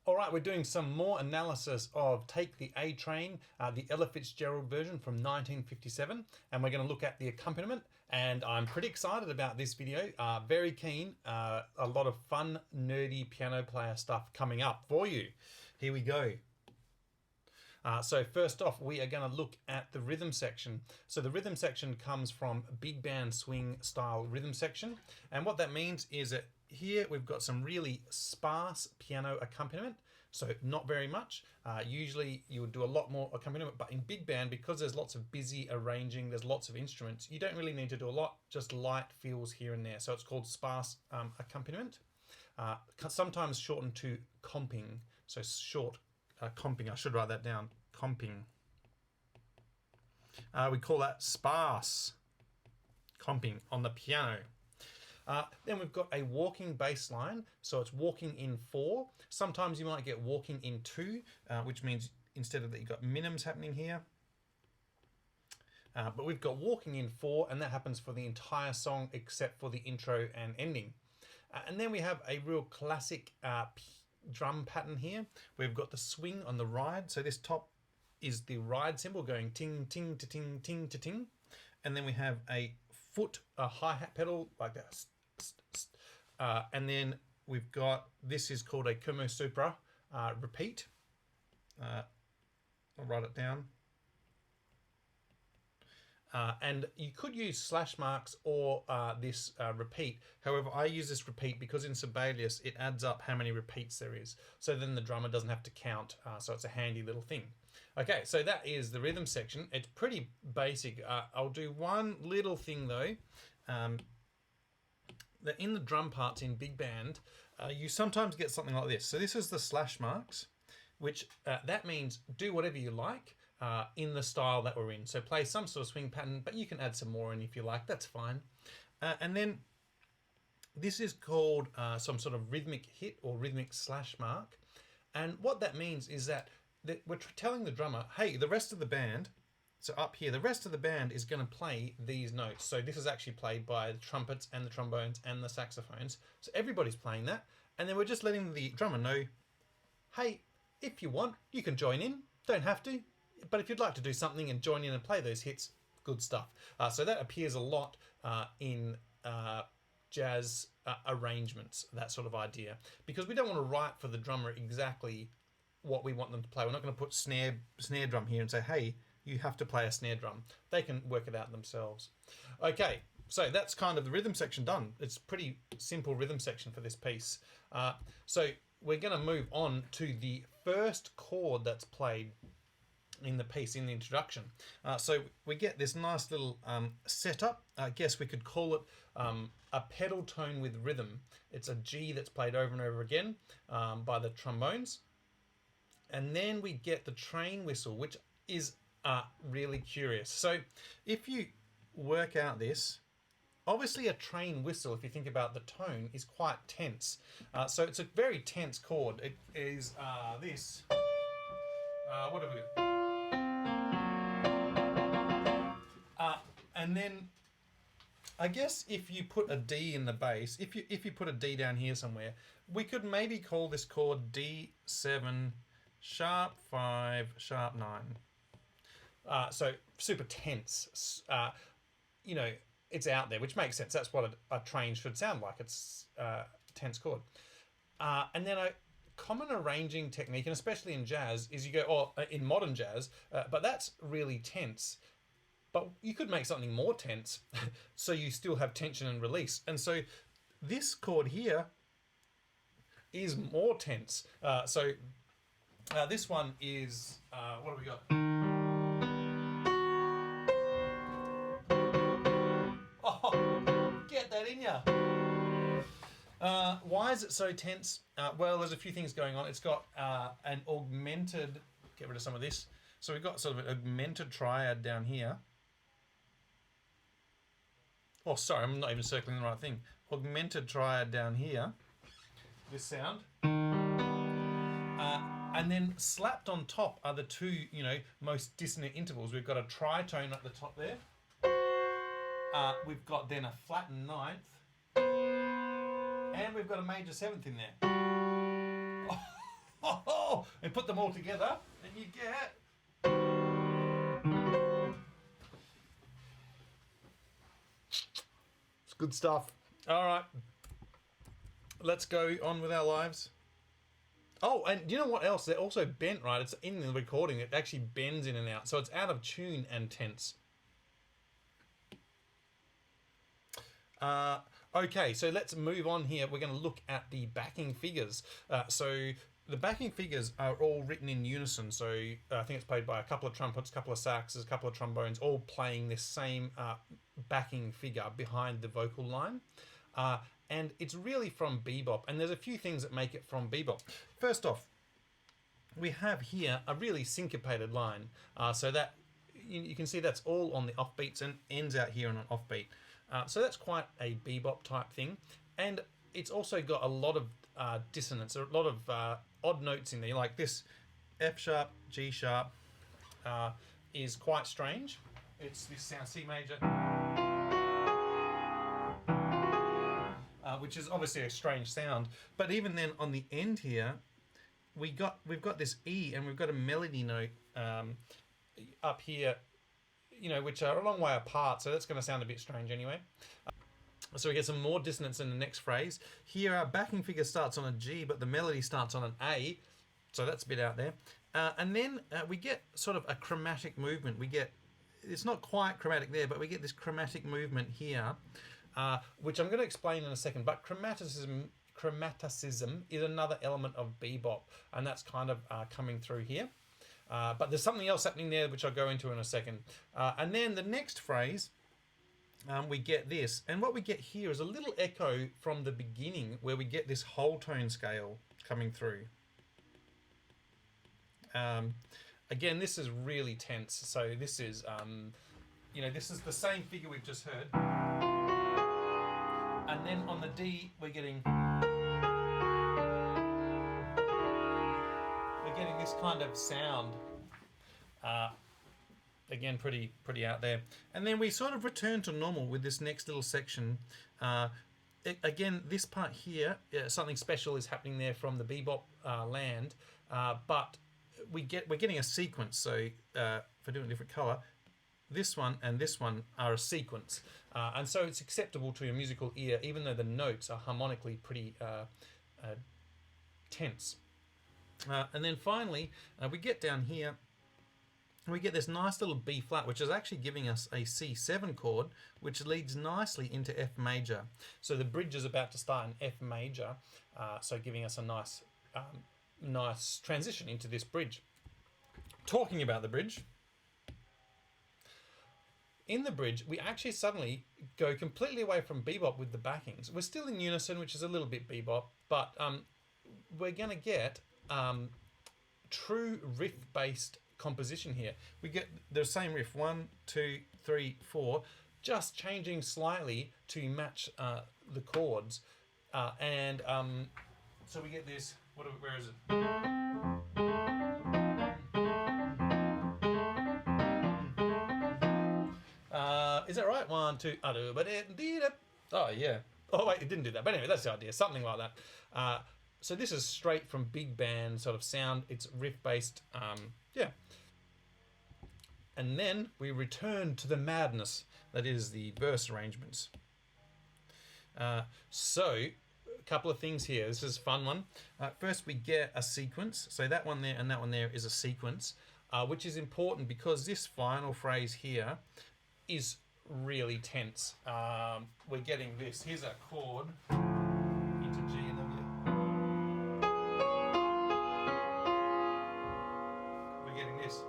All right, we're doing some more analysis of Take the A Train, the Ella Fitzgerald version from 1957, and we're going to look at the accompaniment, and I'm pretty excited about this video, very keen, a lot of fun, nerdy piano player stuff coming up for you. Here we go. So first off, we are going to look at the rhythm section. So the rhythm section comes from big band swing style rhythm section, and what that means is that here we've got some really sparse piano accompaniment, so not very much. Usually you would do a lot more accompaniment, but in big band, because there's lots of busy arranging, there's lots of instruments, you don't really need to do a lot, just light fills here and there. So it's called sparse accompaniment, sometimes shortened to comping. So short comping, I should write that down, comping. We call that sparse comping on the piano. Then we've got a walking bass line, so it's walking in 4. Sometimes you might get walking in 2, which means instead of that you've got minims happening here. But we've got walking in 4, and that happens for the entire song except for the intro and ending. And then we have a real classic drum pattern here. We've got the swing on the ride, so this top is the ride cymbal going ting, ting, to ting, ting, to ting. And then we have a foot, a hi-hat pedal like that. And then we've got, this is called a Como Supra repeat. I'll write it down. And you could use slash marks or this repeat. However, I use this repeat because in Sibelius it adds up how many repeats there is. So then the drummer doesn't have to count. So it's a handy little thing. Okay, so that is the rhythm section. It's pretty basic. I'll do one little thing though. That in the drum parts in big band, you sometimes get something like this. So this is the slash marks, which that means do whatever you like in the style that we're in. So play some sort of swing pattern, but you can add some more in if you like, that's fine. And then this is called some sort of rhythmic hit or rhythmic slash mark. And what that means is that we're telling the drummer, hey, the rest of the band, so up here, the rest of the band is going to play these notes. So this is actually played by the trumpets and the trombones and the saxophones. So everybody's playing that. And then we're just letting the drummer know, hey, if you want, you can join in. Don't have to. But if you'd like to do something and join in and play those hits, good stuff. So that appears a lot in jazz arrangements, that sort of idea. Because we don't want to write for the drummer exactly what we want them to play. We're not going to put snare drum here and say, hey, you have to play a snare drum. They can work it out themselves. Okay, so that's kind of the rhythm section done. It's pretty simple rhythm section for this piece. So we're going to move on to the first chord that's played in the piece, in the introduction. So we get this nice little setup. I guess we could call it a pedal tone with rhythm. It's a G that's played over and over again by the trombones. And then we get the train whistle, which is really curious. So if you work out this, obviously a train whistle, if you think about the tone, is quite tense. So it's a very tense chord. It is this. What have we got? And then I guess if you put a D in the bass, if you put a D down here somewhere, we could maybe call this chord D7 sharp 5 sharp 9. So super tense. You know, it's out there, which makes sense. That's what a train should sound like. It's a tense chord. And then a common arranging technique, and especially in jazz, is you go, or in modern jazz, but that's really tense. But you could make something more tense, so you still have tension and release. And so this chord here is more tense. So this one is, what have we got? Oh, get that in ya. Why is it so tense? Well, there's a few things going on. It's got an augmented, get rid of some of this. So we've got sort of an augmented triad down here. Oh, sorry, I'm not even circling the right thing. Augmented triad down here. This sound. And then slapped on top are the two, most dissonant intervals. We've got a tritone at the top there. We've got then a flattened ninth. And we've got a major seventh in there. and put them all together, and you get... It's good stuff. All right, let's go on with our lives. Oh, and you know what else? They're also bent, right? It's in the recording. It actually bends in and out. So it's out of tune and tense. Okay, so let's move on here. We're going to look at the backing figures. So the backing figures are all written in unison. So I think it's played by a couple of trumpets, a couple of saxes, a couple of trombones, all playing this same backing figure behind the vocal line. And it's really from bebop, and there's a few things that make it from bebop. First off, we have here a really syncopated line, so that you can see that's all on the offbeats and ends out here on an offbeat. So that's quite a bebop type thing, and it's also got a lot of dissonance, a lot of odd notes in there, like this F sharp, G sharp is quite strange. It's this sound C major. Which is obviously a strange sound, but even then on the end here, we've got this E, and we've got a melody note up here, you know, which are a long way apart, so that's going to sound a bit strange anyway. So we get some more dissonance in the next phrase. Here our backing figure starts on a G, but the melody starts on an A, so that's a bit out there. And then we get sort of a chromatic movement. It's not quite chromatic there, but we get this chromatic movement here. Which I'm going to explain in a second, but chromaticism is another element of bebop, and that's kind of coming through here. But there's something else happening there, which I'll go into in a second. And then the next phrase, we get this, and what we get here is a little echo from the beginning, where we get this whole tone scale coming through. Again, this is really tense. So this is, this is the same figure we've just heard. And then on the D, we're getting this kind of sound. Again, pretty out there. And then we sort of return to normal with this next little section. Again, this part here, something special is happening there from the bebop land, but we're getting a sequence. So if I do a different color, this one and this one are a sequence. And so it's acceptable to your musical ear, even though the notes are harmonically pretty tense. And then finally, we get down here, and we get this nice little B flat, which is actually giving us a C7 chord, which leads nicely into F major. So the bridge is about to start in F major, so giving us a nice transition into this bridge. Talking about the bridge, in the bridge, we actually suddenly go completely away from bebop with the backings. We're still in unison, which is a little bit bebop, but we're going to get true riff-based composition here. We get the same riff, 1, 2, 3, 4, just changing slightly to match the chords. So we get this, where is it? Is that right? 1, 2, oh yeah. Oh wait, it didn't do that. But anyway, that's the idea. Something like that. So this is straight from big band sort of sound. It's riff based. Yeah. And then we return to the madness that is the verse arrangements. So a couple of things here. This is a fun one. First, we get a sequence. So that one there and that one there is a sequence, which is important because this final phrase here is really tense. We're getting this. Here's a chord into G and then we're getting this.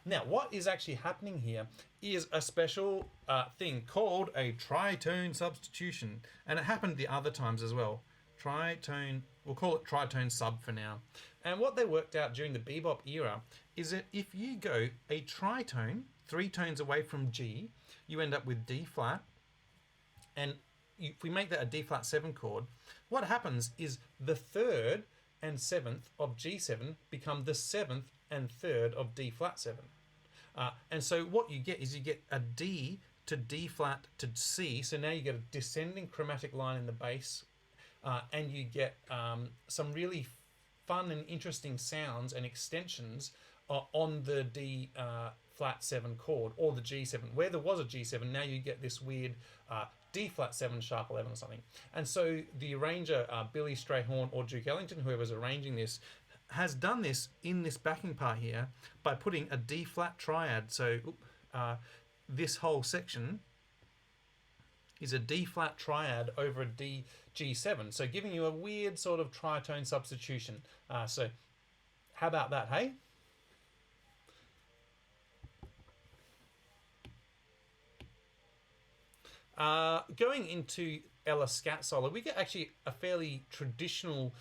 Now, what is actually happening here is a special thing called a tritone substitution, and it happened the other times as well. Tritone, we'll call it tritone sub for now. And what they worked out during the bebop era is that if you go a tritone 3 tones away from G, you end up with D flat. And if we make that a D flat 7 chord, what happens is the 3rd and 7th of G7 become the 7th and 3rd of D flat 7. And so what you get is you get a D to D flat to C. So now you get a descending chromatic line in the bass. and you get some really fun and interesting sounds and extensions on the D flat 7 chord, or the G7. Where there was a G7, now you get this weird D flat 7 sharp 11 or something. And so the arranger, Billy Strayhorn or Duke Ellington, whoever's arranging this, has done this in this backing part here by putting a D flat triad. So this whole section is a D flat triad over a D G7, so giving you a weird sort of tritone substitution. So how about that, hey? Going into Ella Scat solo, we get actually a fairly traditional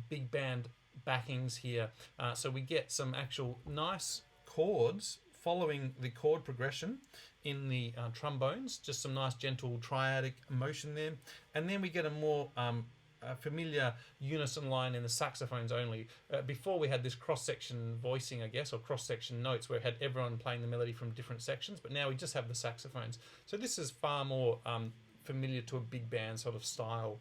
big band backings here. So we get some actual nice chords following the chord progression in the trombones, just some nice gentle triadic motion there. And then we get a more familiar unison line in the saxophones only. Before we had this cross-section voicing, I guess, or cross-section notes, where we had everyone playing the melody from different sections, but now we just have the saxophones. So this is far more familiar to a big band sort of style.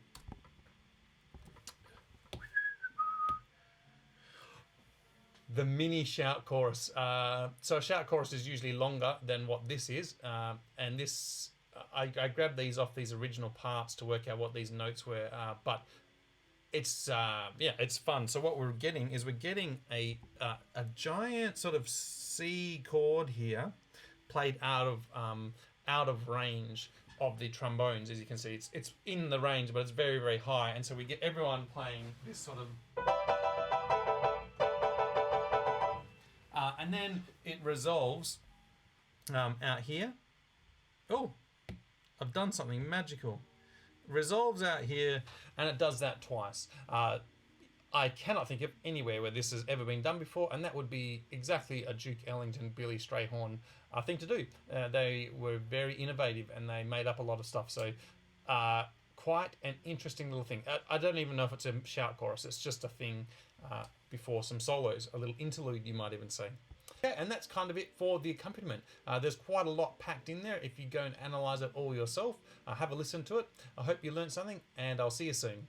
The mini shout chorus. So a shout chorus is usually longer than what this is, and this I grabbed these off these original parts to work out what these notes were, but it's yeah, it's fun. So what we're getting is a giant sort of C chord here, played out of range of the trombones. As you can see, it's in the range, but it's very, very high, and so we get everyone playing this sort of. And then it resolves out here. Oh, I've done something magical. Resolves out here, and it does that twice. I cannot think of anywhere where this has ever been done before, and that would be exactly a Duke Ellington, Billy Strayhorn thing to do. They were very innovative, and they made up a lot of stuff. So quite an interesting little thing. I don't even know if it's a shout chorus. It's just a thing before some solos, a little interlude, you might even say. Yeah, and that's kind of it for the accompaniment. There's quite a lot packed in there. If you go and analyze it all yourself, have a listen to it. I hope you learned something, and I'll see you soon.